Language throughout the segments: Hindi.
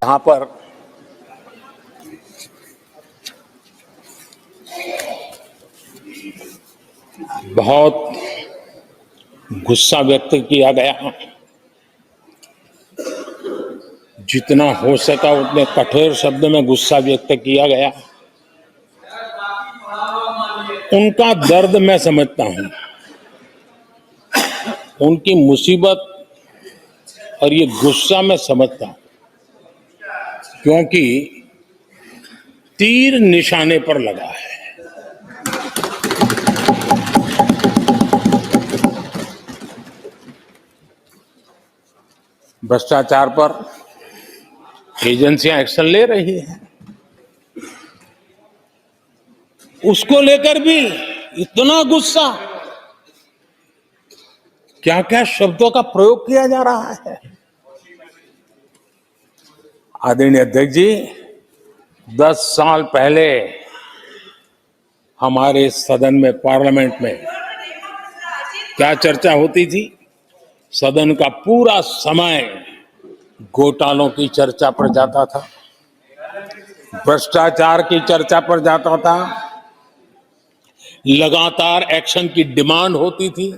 यहाँ पर बहुत गुस्सा व्यक्त किया गया, जितना हो सका उतने कठोर शब्द में गुस्सा व्यक्त किया गया। उनका दर्द मैं समझता हूं, उनकी मुसीबत और ये गुस्सा मैं समझता हूं, क्योंकि तीर निशाने पर लगा है। भ्रष्टाचार पर एजेंसियां एक्शन ले रही हैं, उसको लेकर भी इतना गुस्सा, क्या क्या शब्दों का प्रयोग किया जा रहा है। आदरणीय अध्यक्ष जी, 10 साल पहले हमारे सदन में, पार्लियामेंट में क्या चर्चा होती थी? सदन का पूरा समय घोटालों की चर्चा पर जाता था, भ्रष्टाचार की चर्चा पर जाता था, लगातार एक्शन की डिमांड होती थी।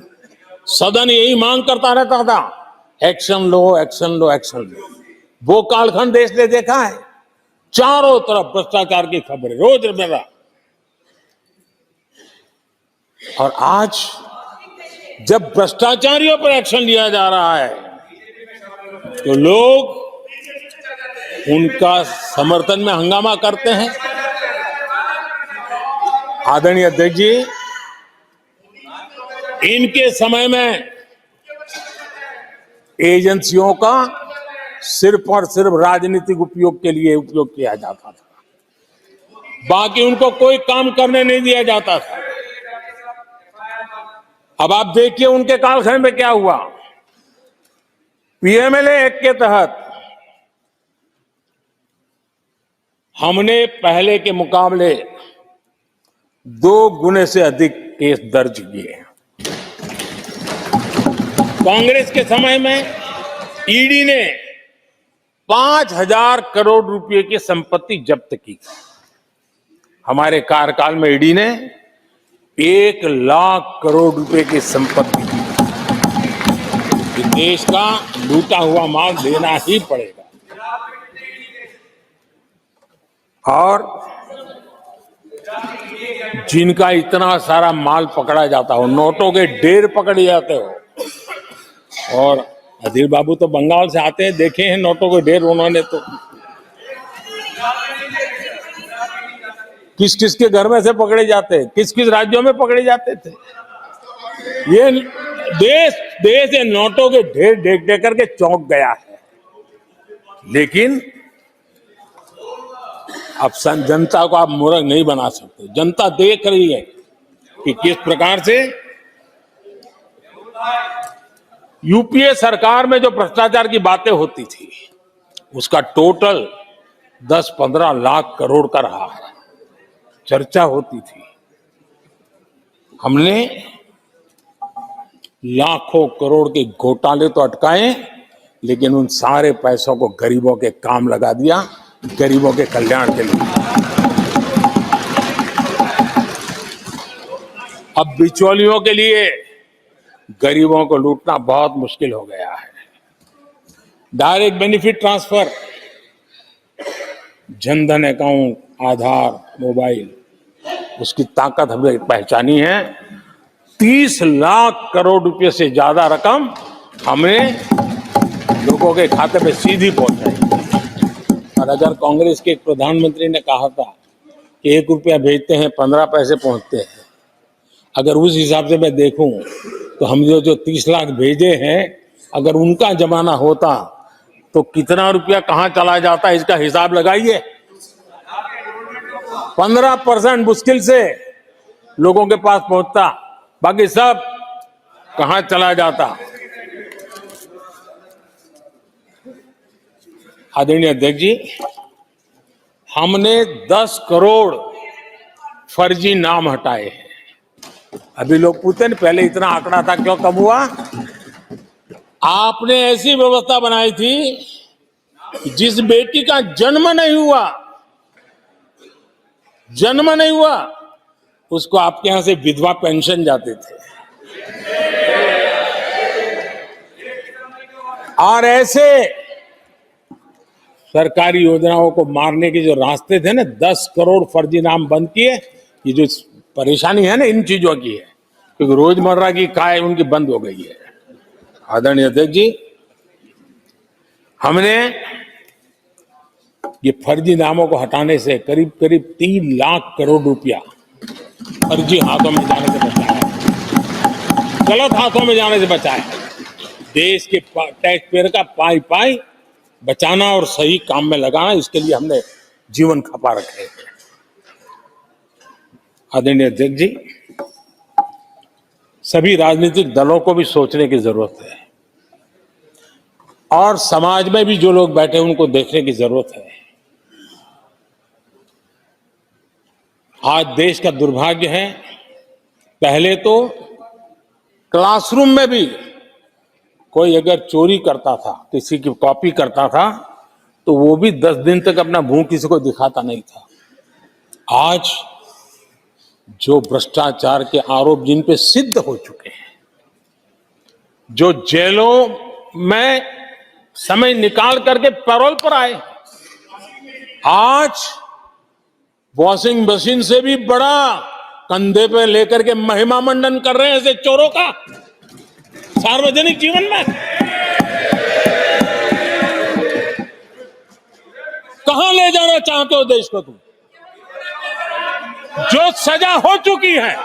सदन यही मांग करता रहता था, एक्शन लो, एक्शन लो, एक्शन लो। वो कालखंड देश ने देखा है, चारों तरफ भ्रष्टाचार की खबरें रोजमर्रा। और आज जब भ्रष्टाचारियों पर एक्शन लिया जा रहा है तो लोग उनका समर्थन में हंगामा करते हैं। आदरणीय अध्यक्ष जी, इनके समय में एजेंसियों का सिर्फ और सिर्फ राजनीतिक उपयोग के लिए उपयोग किया जाता था, बाकी उनको कोई काम करने नहीं दिया जाता था। अब आप देखिए उनके कालखंड में क्या हुआ। पीएमएलए एक्ट के तहत हमने पहले के मुकाबले 2 गुने से अधिक केस दर्ज किए। कांग्रेस के समय में ईडी ने 5,000 करोड़ रुपए की संपत्ति जब्त की। हमारे कार्यकाल में ईडी ने 1 लाख करोड़ रुपए की संपत्ति की। देश का लूटा हुआ माल देना ही पड़ेगा। और जिनका इतना सारा माल पकड़ा जाता हो, नोटों के ढेर पकड़े जाते हो, और अधीर बाबू तो बंगाल से आते हैं, देखे हैं नोटों के ढेर उन्होंने। तो किस किस के घर में से पकड़े जाते, किस किस राज्यों में पकड़े जाते थे। ये देश ये नोटों के ढेर देख देख करके चौंक गया है। लेकिन अब जनता को आप मूर्ख नहीं बना सकते। जनता देख रही है कि किस प्रकार से यूपीए सरकार में जो भ्रष्टाचार की बातें होती थी, उसका टोटल 10-15 लाख करोड़ का रहा है, चर्चा होती थी। हमने लाखों करोड़ के घोटाले तो अटकाए, लेकिन उन सारे पैसों को गरीबों के काम लगा दिया, गरीबों के कल्याण के लिए। अब बिचौलियों के लिए गरीबों को लूटना बहुत मुश्किल हो गया है। Direct benefit transfer, Jan Dhan account, Aadhaar, mobile, उसकी ताकत हमने पहचानी है। 30 लाख करोड़ रुपए से ज्यादा रकम हमने लोगों के खाते में सीधी पहुंचाई। और अगर कांग्रेस के एक प्रधानमंत्री ने कहा था कि 1 रुपया भेजते हैं 15 पैसे पहुंचते हैं, अगर उस हिसाब से मैं देखूं तो हम जो 30 लाख भेजे हैं, अगर उनका जमाना होता तो कितना रुपया कहां चला जाता, इसका हिसाब लगाइए। 15% मुश्किल से लोगों के पास पहुंचता, बाकी सब कहां चला जाता। आदरणीय अध्यक्ष जी, हमने 10 करोड़ फर्जी नाम हटाए हैं। अभी लोग पूछते हैं पहले इतना आंकड़ा था, क्यों कम हुआ? आपने ऐसी व्यवस्था बनाई थी जिस बेटी का जन्म नहीं हुआ उसको आपके यहां से विधवा पेंशन जाते थे। और ऐसे सरकारी योजनाओं को मारने के जो रास्ते थे ना, 10 करोड़ फर्जी नाम बंद किए। ये जो परेशानी है ना इन चीजों की है, क्योंकि रोजमर्रा की काय उनकी बंद हो गई है। आदरणीय अध्यक्ष जी, हमने ये फर्जी नामों को हटाने से करीब करीब 3 लाख करोड़ रुपया फर्जी हाथों में जाने से बचाया, गलत हाथों में जाने से बचाया। देश के टैक्स पेयर का पाई पाई बचाना और सही काम में लगाना, इसके लिए हमने जीवन खपा रखे हैं। आदरणीय अध्यक्ष जी, सभी राजनीतिक दलों को भी सोचने की जरूरत है और समाज में भी जो लोग बैठे हैं उनको देखने की जरूरत है। आज देश का दुर्भाग्य है, पहले तो क्लासरूम में भी कोई अगर चोरी करता था, किसी की कॉपी करता था, तो वो भी 10 दिन तक अपना मुंह किसी को दिखाता नहीं था। आज जो भ्रष्टाचार के आरोप जिन पे सिद्ध हो चुके हैं, जो जेलों में समय निकाल करके पैरोल पर आए, आज वॉशिंग मशीन से भी बड़ा कंधे पे लेकर के महिमा मंडन कर रहे हैं ऐसे चोरों का सार्वजनिक जीवन में। कहां ले जाना चाहते हो देश को तुम? जो सजा हो चुकी है,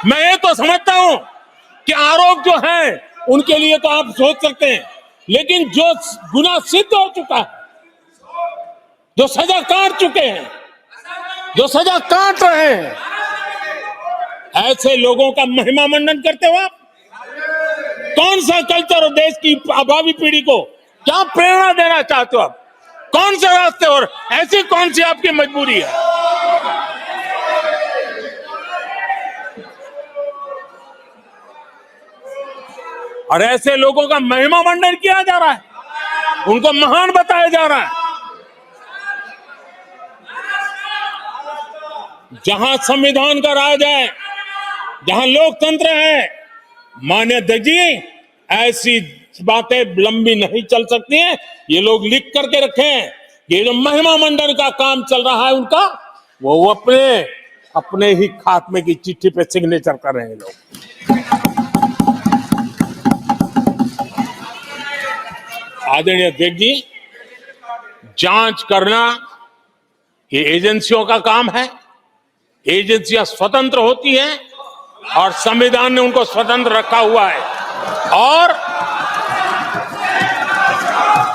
मैं ये तो समझता हूं कि आरोप जो है उनके लिए तो आप सोच सकते हैं, लेकिन जो गुनाह सिद्ध हो चुका है, जो सजा काट चुके हैं, जो सजा काट रहे हैं, ऐसे लोगों का महिमा मंडन करते हो आप? कौन सा कल्चर और देश की भावी पीढ़ी को क्या प्रेरणा देना चाहते हो आप? कौन से रास्ते और ऐसी कौन सी आपकी मजबूरी है? और ऐसे लोगों का महिमा मंडन किया जा रहा है, उनको महान बताया जा रहा है। जहां संविधान का राज है, जहां लोकतंत्र है, माननीय अध्यक्ष जी, ऐसी बातें लंबी नहीं चल सकती हैं। ये लोग लिख करके रखें, ये जो महिमा मंडन का काम चल रहा है उनका, वो अपने ही खात्मे की चिट्ठी पे सिग्नेचर कर रहे हैं लोग। आदरणीय अध्यक्ष जी, जांच करना ये एजेंसियों का काम है। एजेंसियां स्वतंत्र होती हैं और संविधान ने उनको स्वतंत्र रखा हुआ है, और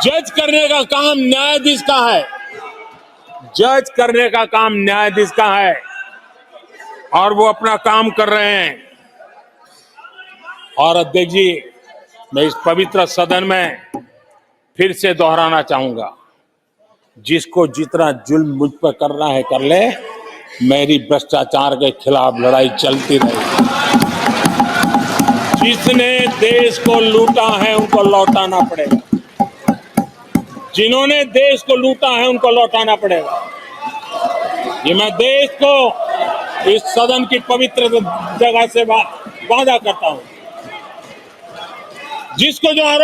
जज करने का काम न्यायाधीश का है। जज करने का काम न्यायाधीश का है और वो अपना काम कर रहे हैं। और अध्यक्ष जी, मैं इस पवित्र सदन में फिर से दोहराना चाहूंगा, जिसको जितना जुल्म मुझ पर करना है कर ले, मेरी भ्रष्टाचार के खिलाफ लड़ाई चलती रहेगी। जिसने देश को लूटा है उनको लौटाना पड़ेगा, जिन्होंने देश को लूटा है उनको लौटाना पड़ेगा। ये मैं देश को इस सदन की पवित्र जगह से वादा करता हूं। जिसको जो आरोप